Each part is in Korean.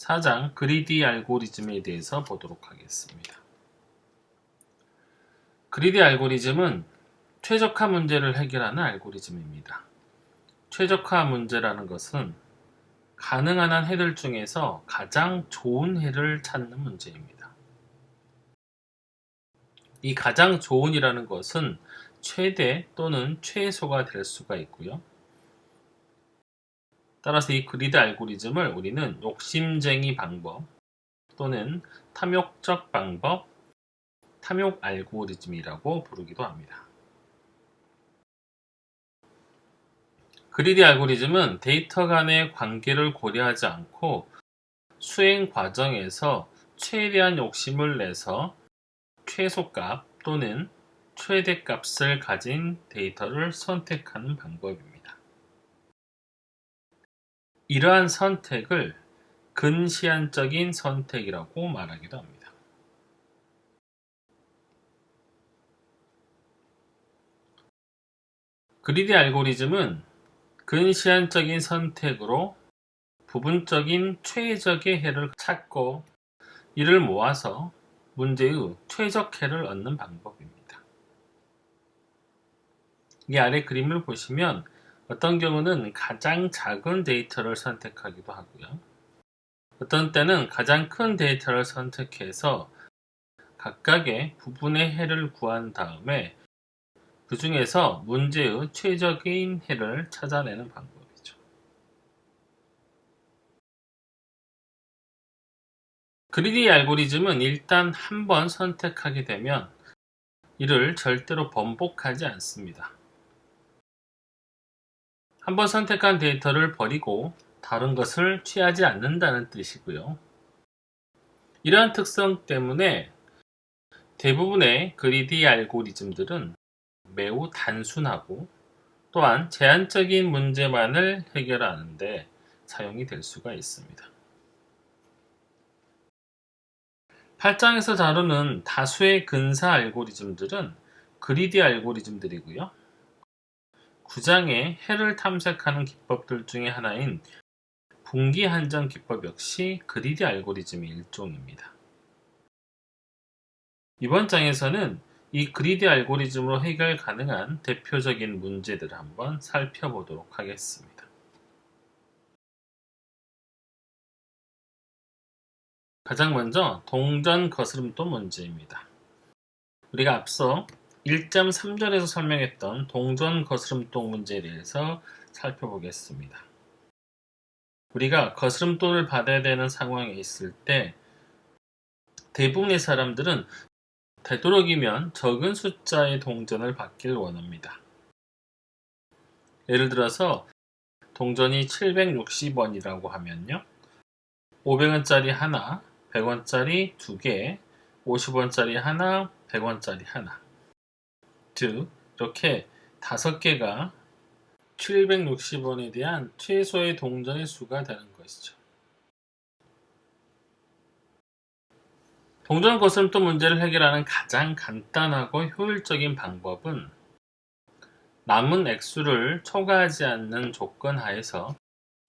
4장 그리디 알고리즘에 대해서 보도록 하겠습니다. 그리디 알고리즘은 최적화 문제를 해결하는 알고리즘입니다. 최적화 문제라는 것은 가능한 한 해들 중에서 가장 좋은 해를 찾는 문제입니다. 이 가장 좋은이라는 것은 최대 또는 최소가 될 수가 있고요. 따라서 이 그리드 알고리즘을 우리는 욕심쟁이 방법 또는 탐욕적 방법, 탐욕 알고리즘이라고 부르기도 합니다. 그리디 알고리즘은 데이터 간의 관계를 고려하지 않고 수행 과정에서 최대한 욕심을 내서 최소값 또는 최대값을 가진 데이터를 선택하는 방법입니다. 이러한 선택을 근시안적인 선택이라고 말하기도 합니다. 그리디 알고리즘은 근시안적인 선택으로 부분적인 최적의 해를 찾고 이를 모아서 문제의 최적해를 얻는 방법입니다. 이 아래 그림을 보시면 어떤 경우는 가장 작은 데이터를 선택하기도 하고요. 어떤 때는 가장 큰 데이터를 선택해서 각각의 부분의 해를 구한 다음에 그 중에서 문제의 최적인 해를 찾아내는 방법이죠. 그리디 알고리즘은 일단 한 번 선택하게 되면 이를 절대로 번복하지 않습니다. 한 번 선택한 데이터를 버리고 다른 것을 취하지 않는다는 뜻이고요. 이러한 특성 때문에 대부분의 그리디 알고리즘들은 매우 단순하고 또한 제한적인 문제만을 해결하는 데 사용이 될 수가 있습니다. 8장에서 다루는 다수의 근사 알고리즘들은 그리디 알고리즘들이고요. 9장의 해를 탐색하는 기법들 중에 하나인 분기 한정 기법 역시 그리디 알고리즘의 일종입니다. 이번 장에서는 이 그리디 알고리즘으로 해결 가능한 대표적인 문제들을 한번 살펴보도록 하겠습니다. 가장 먼저 동전 거스름돈 문제입니다. 우리가 앞서 1.3절에서 설명했던 동전 거스름돈 문제에 대해서 살펴보겠습니다. 우리가 거스름돈을 받아야 되는 상황에 있을 때 대부분의 사람들은 되도록이면 적은 숫자의 동전을 받길 원합니다. 예를 들어서 동전이 760원이라고 하면요. 500원짜리 하나, 100원짜리 두 개, 50원짜리 하나, 100원짜리 하나. 즉, 이렇게 5개가 760원에 대한 최소의 동전의 수가 되는 것이죠. 동전 거스름돈 문제를 해결하는 가장 간단하고 효율적인 방법은 남은 액수를 초과하지 않는 조건 하에서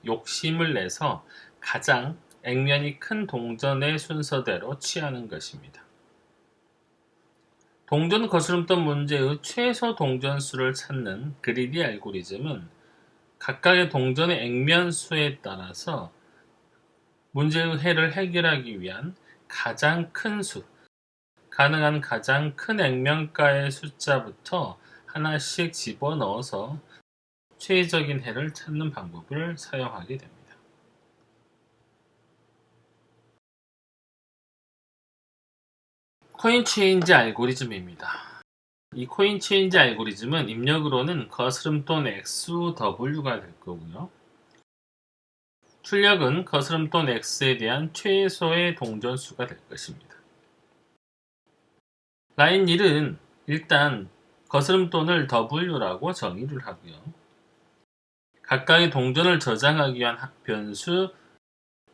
욕심을 내서 가장 액면이 큰 동전의 순서대로 취하는 것입니다. 동전 거스름돈 문제의 최소 동전수를 찾는 그리디 알고리즘은 각각의 동전의 액면 수에 따라서 문제의 해를 해결하기 위한 가장 큰 수, 가능한 가장 큰 액면가의 숫자부터 하나씩 집어넣어서 최적인 해를 찾는 방법을 사용하게 됩니다. 코인 체인지 알고리즘입니다. 이 코인 체인지 알고리즘은 입력으로는 거스름돈 XW가 될 거고요. 출력은 거스름돈 X에 대한 최소의 동전수가 될 것입니다. 라인 1은 일단 거스름돈을 W라고 정의를 하고요. 각각의 동전을 저장하기 위한 변수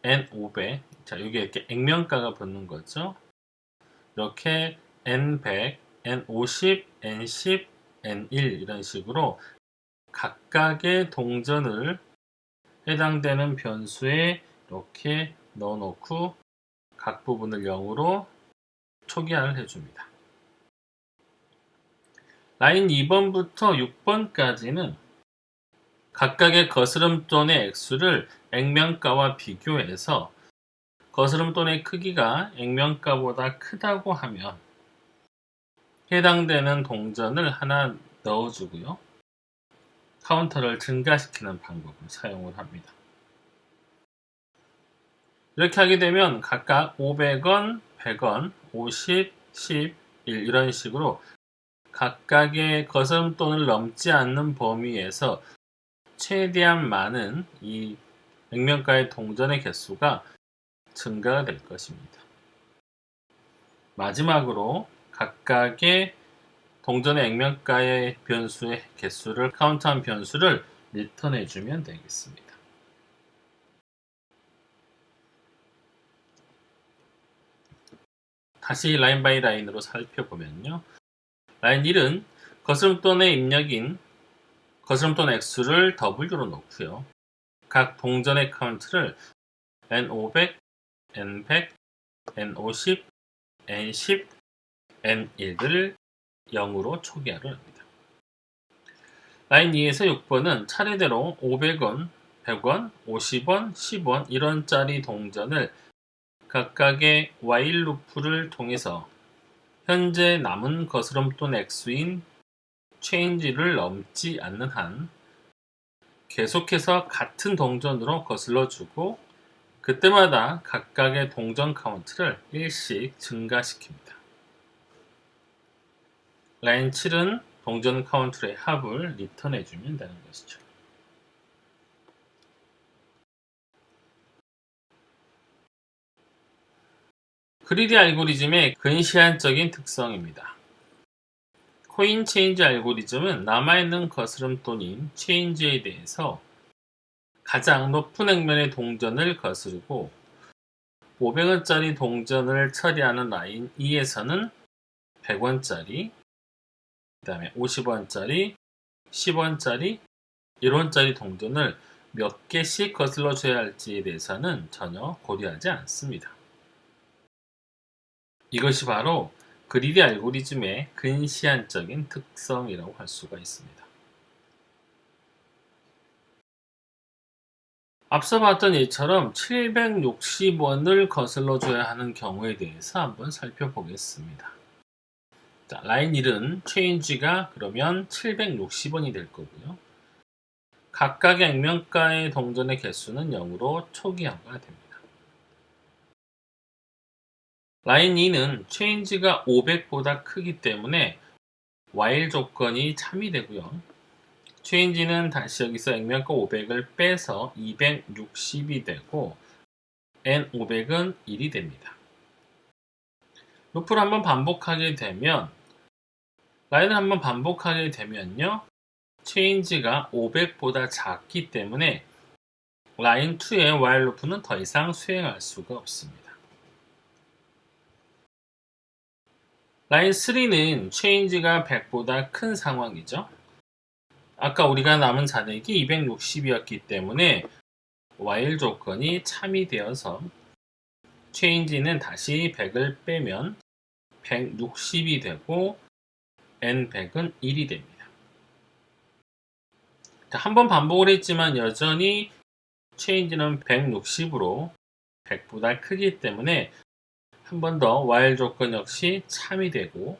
N500, 자, 여기 이렇게 액면가가 붙는 거죠. 이렇게 N100, N50, N10, N1 이런 식으로 각각의 동전을 해당되는 변수에 이렇게 넣어놓고 각 부분을 0으로 초기화를 해줍니다. 라인 2번부터 6번까지는 각각의 거스름돈의 액수를 액면가와 비교해서 거스름돈의 크기가 액면가보다 크다고 하면 해당되는 동전을 하나 넣어주고요. 카운터를 증가시키는 방법을 사용을 합니다. 이렇게 하게 되면 각각 500원, 100원, 50, 10, 1 이런 식으로 각각의 거스름돈을 넘지 않는 범위에서 최대한 많은 이 액면가의 동전의 개수가 증가가 될 것입니다. 마지막으로 각각의 동전의 액면가의 변수의 개수를 카운트한 변수를 리턴해 주면 되겠습니다. 다시 라인 바이 라인으로 살펴보면요. 라인 1은 거스름돈의 입력인 거스름돈 액수를 W로 놓고요. 각 동전의 카운트를 N500, N100, N50, N10, N1을 0으로 초기화를 합니다. 라인 2에서 6번은 차례대로 500원, 100원, 50원, 10원, 1원짜리 동전을 각각의 while 루프를 통해서 현재 남은 거스름돈 액수인 change를 넘지 않는 한 계속해서 같은 동전으로 거슬러주고 그때마다 각각의 동전 카운트를 1씩 증가시킵니다. 라인 7은 동전 카운트의 합을 리턴해주면 되는 것이죠. 그리디 알고리즘의 근시안적인 특성입니다. 코인 체인지 알고리즘은 남아있는 거스름돈인 체인지에 대해서 가장 높은 액면의 동전을 거스르고 500원짜리 동전을 처리하는 라인 2에서는 100원짜리, 그 다음에 50원짜리, 10원짜리, 1원짜리 동전을 몇 개씩 거슬러 줘야 할지에 대해서는 전혀 고려하지 않습니다. 이것이 바로 그리디 알고리즘의 근시안적인 특성이라고 할 수가 있습니다. 앞서 봤던 예처럼 760원을 거슬러 줘야 하는 경우에 대해서 한번 살펴보겠습니다. 자, 라인 1은 체인지가 그러면 760원이 될 거고요. 각각의 액면가의 동전의 개수는 0으로 초기화가 됩니다. 라인 2는 체인지가 500보다 크기 때문에 while 조건이 참이되고요. 체인지는 다시 여기서 액면가 500을 빼서 260이 되고 N500은 1이 됩니다. 루프를 한번 반복하게 되면 라인을 한번 반복하게 되면요. 체인지가 500보다 작기 때문에 라인 2의 while 루프는 더 이상 수행할 수가 없습니다. 라인 3는 체인지가 100보다 큰 상황이죠. 아까 우리가 남은 잔액이 260이었기 때문에 while 조건이 참이되어서 체인지는 다시 100을 빼면 160이 되고 N100은 1이 됩니다. 한번 반복을 했지만 여전히 체인지는 160으로 100보다 크기 때문에 한 번 더 while 조건 역시 참이 되고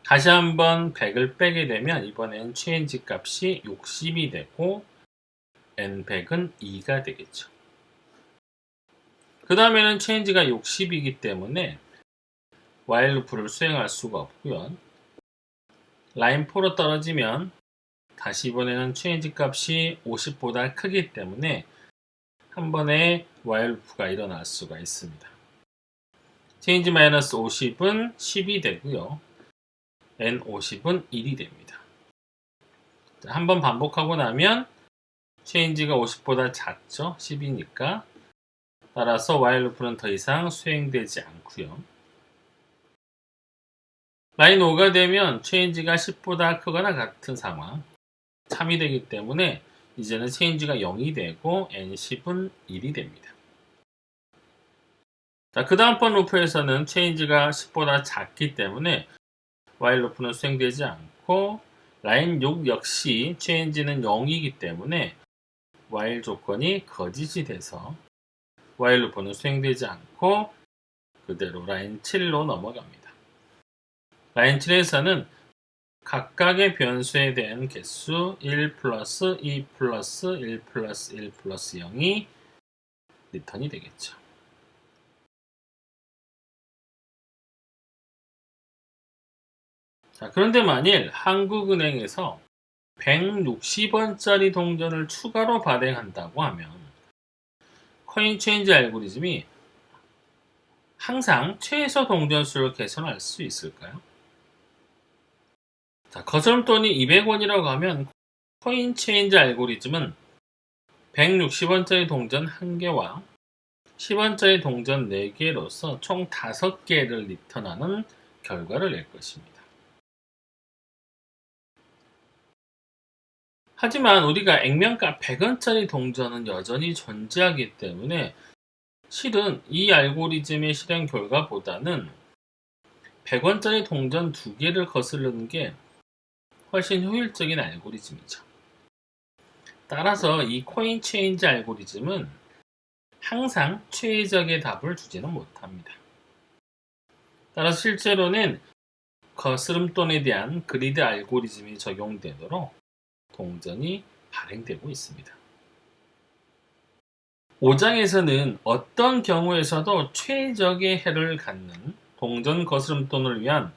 다시 한번 100을 빼게 되면 이번엔 체인지 값이 60이 되고 N100은 2가 되겠죠. 그 다음에는 체인지가 60이기 때문에 while 루프를 수행할 수가 없고요. 라인 4로 떨어지면 다시 이번에는 체인지 값이 50보다 크기 때문에 한 번에 while 루프가 일어날 수가 있습니다. 체인지 마이너스 50은 10이 되고요. N50은 1이 됩니다. 한번 반복하고 나면 체인지가 50보다 작죠. 10이니까. 따라서 while 루프는 더 이상 수행되지 않고요. 라인 5가 되면 체인지가 10보다 크거나 같은 상황. 참이 되기 때문에 이제는 체인지가 0이 되고 N10은 1이 됩니다. 자, 그 다음번 루프에서는 체인지가 10보다 작기 때문에 while 루프는 수행되지 않고 라인 6 역시 체인지는 0이기 때문에 while 조건이 거짓이 돼서 while 루프는 수행되지 않고 그대로 라인 7로 넘어갑니다. 라인 7에서는 각각의 변수에 대한 개수 1 플러스 2 플러스 1 플러스 1 플러스 0이 리턴이 되겠죠. 자, 그런데 만일 한국은행에서 160원짜리 동전을 추가로 발행한다고 하면 코인 체인지 알고리즘이 항상 최소 동전 수를 개선할 수 있을까요? 자, 거스름돈이 200원이라고 하면 코인 체인지 알고리즘은 160원짜리 동전 1개와 10원짜리 동전 4개로서 총 5개를 리턴하는 결과를 낼 것입니다. 하지만 우리가 액면가 100원짜리 동전은 여전히 존재하기 때문에 실은 이 알고리즘의 실행 결과보다는 100원짜리 동전 2개를 거스르는 게 훨씬 효율적인 알고리즘이죠. 따라서 이 코인 체인지 알고리즘은 항상 최적의 답을 주지는 못합니다. 따라서 실제로는 거스름돈에 대한 그리드 알고리즘이 적용되도록 동전이 발행되고 있습니다. 5장에서는 어떤 경우에서도 최적의 해를 갖는 동전 거스름돈을 위한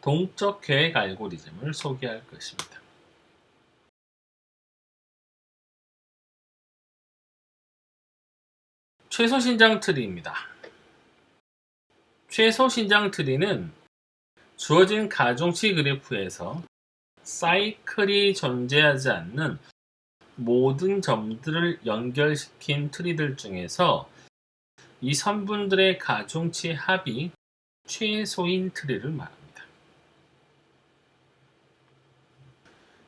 동적 계획 알고리즘을 소개할 것입니다. 최소 신장 트리입니다. 최소 신장 트리는 주어진 가중치 그래프에서 사이클이 존재하지 않는 모든 점들을 연결시킨 트리들 중에서 이 선분들의 가중치 합이 최소인 트리를 말합니다.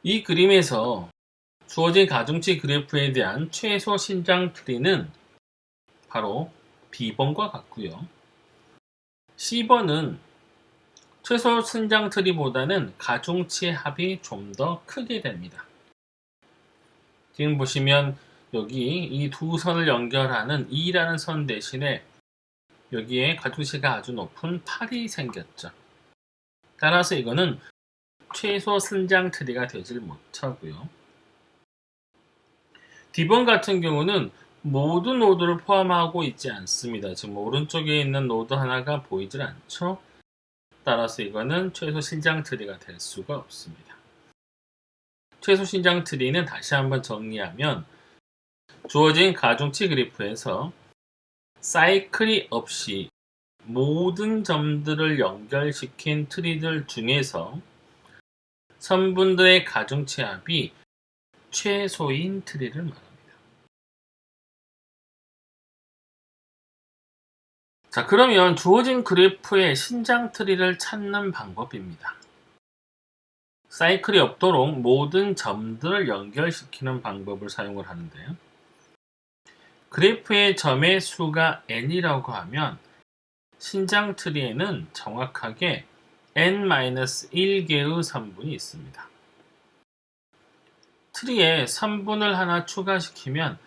이 그림에서 주어진 가중치 그래프에 대한 최소 신장 트리는 바로 B번과 같고요. C번은 최소 신장 트리보다는 가중치 합이 좀 더 크게 됩니다. 지금 보시면 여기 이 두 선을 연결하는 E라는 선 대신에 여기에 가중치가 아주 높은 8이 생겼죠. 따라서 이거는 최소 신장 트리가 되질 못하고요. D번 같은 경우는 모든 노드를 포함하고 있지 않습니다. 지금 오른쪽에 있는 노드 하나가 보이질 않죠. 따라서 이거는 최소 신장 트리가 될 수가 없습니다. 최소 신장 트리는 다시 한번 정리하면 주어진 가중치 그래프에서 사이클이 없이 모든 점들을 연결시킨 트리들 중에서 선분들의 가중치 합이 최소인 트리를 말합니다. 자, 그러면 주어진 그래프의 신장 트리를 찾는 방법입니다. 사이클이 없도록 모든 점들을 연결시키는 방법을 사용을 하는데요. 그래프의 점의 수가 n이라고 하면 신장 트리에는 정확하게 n-1개의 선분이 있습니다. 트리에 선분을 하나 추가시키면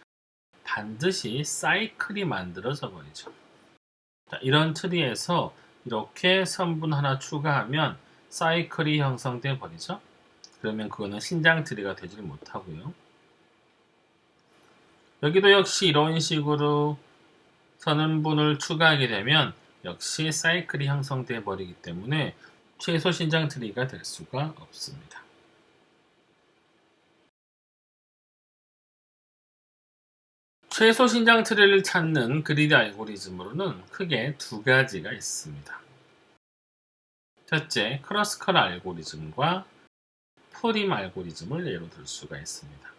반드시 사이클이 만들어져 버리죠. 자, 이런 트리에서 이렇게 선분 하나 추가하면 사이클이 형성돼 버리죠. 그러면 그거는 신장 트리가 되질 못하고요. 여기도 역시 이런 식으로 선분을 추가하게 되면 역시 사이클이 형성돼 버리기 때문에 최소 신장 트리가 될 수가 없습니다. 최소 신장 트리를 찾는 그리드 알고리즘으로는 크게 두 가지가 있습니다. 첫째, 크로스컬 알고리즘과 프림 알고리즘을 예로 들 수가 있습니다.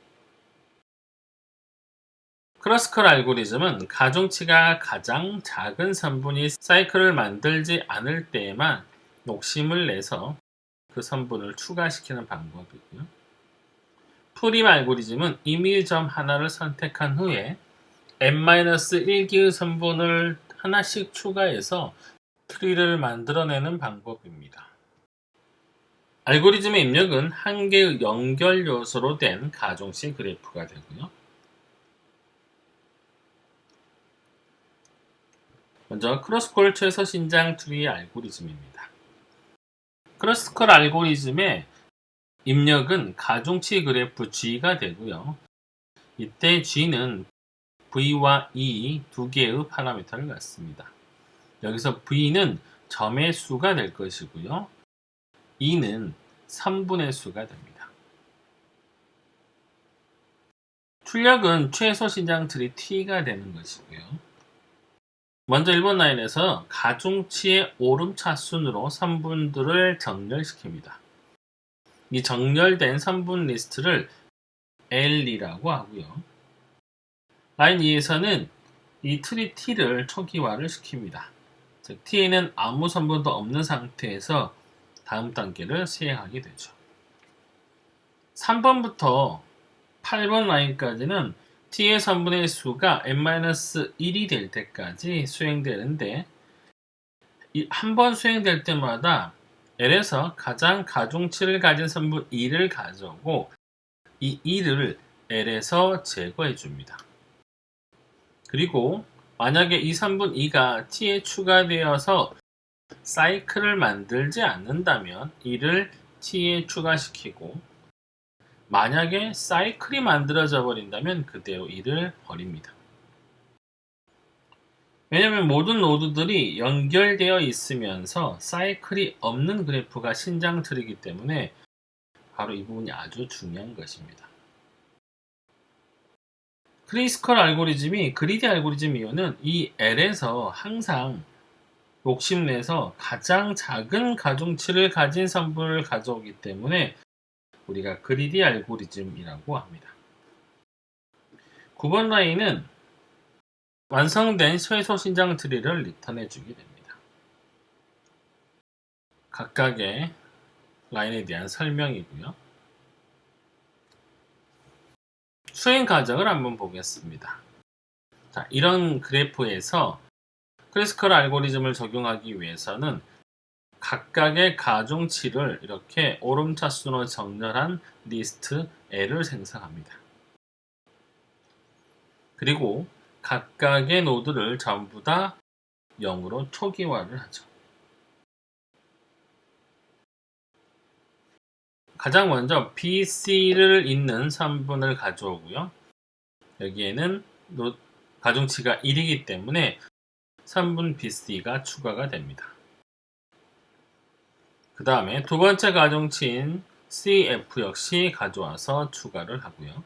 크로스컬 알고리즘은 가중치가 가장 작은 선분이 사이클을 만들지 않을 때에만 욕심을 내서 그 선분을 추가시키는 방법이고요. 프림 알고리즘은 이미 점 하나를 선택한 후에 n-1개의 선분을 하나씩 추가해서 트리를 만들어내는 방법입니다. 알고리즘의 입력은 한 개의 연결 요소로 된 가중치 그래프가 되고요. 먼저 크로스콜 최소 신장 트리 알고리즘입니다. 크로스콜 알고리즘의 입력은 가중치 그래프 G가 되고요. 이때 G는 V와 E 두 개의 파라미터를 갖습니다. 여기서 V는 점의 수가 될 것이고요. E는 3분의 수가 됩니다. 출력은 최소 신장 트리 T가 되는 것이고요. 먼저 1번 라인에서 가중치의 오름차순으로 3분들을 정렬시킵니다. 이 정렬된 3분 리스트를 L이라고 하고요. 라인 2에서는 이 트리 T를 초기화를 시킵니다. 즉 T에는 아무 선분도 없는 상태에서 다음 단계를 수행하게 되죠. 3번부터 8번 라인까지는 T의 선분의 수가 n-1이 될 때까지 수행되는데 한 번 수행될 때마다 L에서 가장 가중치를 가진 선분 2를 가져오고 이 2를 L에서 제거해 줍니다. 그리고 만약에 이 3분 2가 T에 추가되어서 사이클을 만들지 않는다면 이를 T에 추가시키고 만약에 사이클이 만들어져 버린다면 그대로 이를 버립니다. 왜냐하면 모든 노드들이 연결되어 있으면서 사이클이 없는 그래프가 신장 트리이기 때문에 바로 이 부분이 아주 중요한 것입니다. 크리스컬 알고리즘이 그리디 알고리즘 이유는 이 L에서 항상 욕심내서 가장 작은 가중치를 가진 선분을 가져오기 때문에 우리가 그리디 알고리즘이라고 합니다. 9번 라인은 완성된 최소 신장 트리를 리턴해 주게 됩니다. 각각의 라인에 대한 설명이고요. 수행 과정을 한번 보겠습니다. 자, 이런 그래프에서 크리스컬 알고리즘을 적용하기 위해서는 각각의 가중치를 이렇게 오름차순으로 정렬한 리스트 L을 생성합니다. 그리고 각각의 노드를 전부 다 0으로 초기화를 하죠. 가장 먼저 BC를 잇는 3분을 가져오고요. 여기에는 가중치가 1이기 때문에 3분 BC가 추가가 됩니다. 그 다음에 두 번째 가중치인 CF 역시 가져와서 추가를 하고요.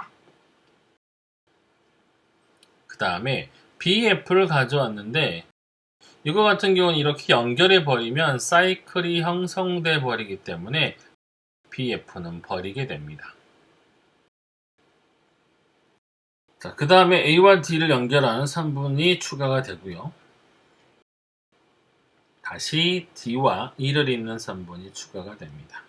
그 다음에 BF를 가져왔는데 이거 같은 경우는 이렇게 연결해 버리면 사이클이 형성돼 버리기 때문에 BF는 버리게 됩니다. 자, 그 다음에 A와 D를 연결하는 3분이 추가가 되고요. 다시 D와 E를 잇는 3분이 추가가 됩니다.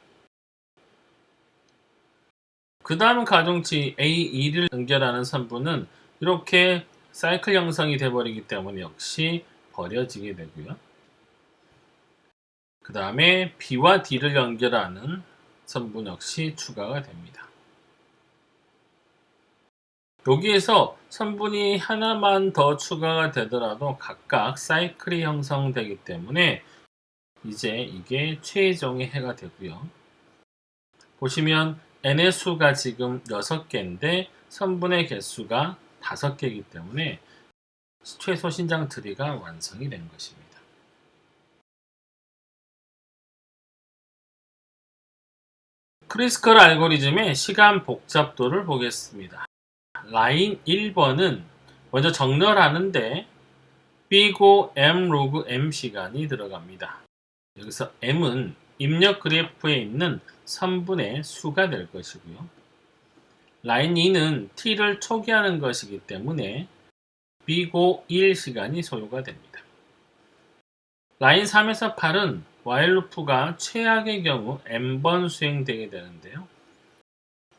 그 다음 가중치 A, E를 연결하는 3분은 이렇게 사이클 형성이 되어버리기 때문에 역시 버려지게 되고요. 그 다음에 B와 D를 연결하는 3분 역시 추가가 됩니다. 여기에서 선분이 하나만 더 추가가 되더라도 각각 사이클이 형성되기 때문에 이제 이게 최종의 해가 되고요. 보시면 n의 수가 지금 6개인데 선분의 개수가 5개이기 때문에 최소 신장 트리가 완성이 된 것입니다. 크리스컬 알고리즘의 시간 복잡도를 보겠습니다. 라인 1번은 먼저 정렬하는데 B고 M 로그 M 시간이 들어갑니다. 여기서 M은 입력 그래프에 있는 선분의 수가 될 것이고요. 라인 2는 T를 초기화하는 것이기 때문에 B고 1 시간이 소요가 됩니다. 라인 3에서 8은 while 루프가 최악의 경우 N번 수행되게 되는데요.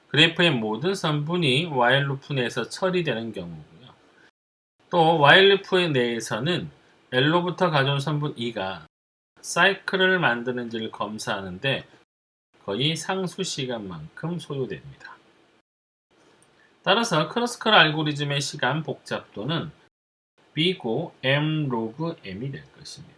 그래프의 모든 선분이 while 루프 내에서 처리되는 경우고요. 또 while 루프 내에서는 L로부터 가져온 선분 E가 사이클을 만드는지를 검사하는데 거의 상수 시간만큼 소요됩니다. 따라서 크로스컬 알고리즘의 시간 복잡도는 B고 M 로그 M이 될 것입니다.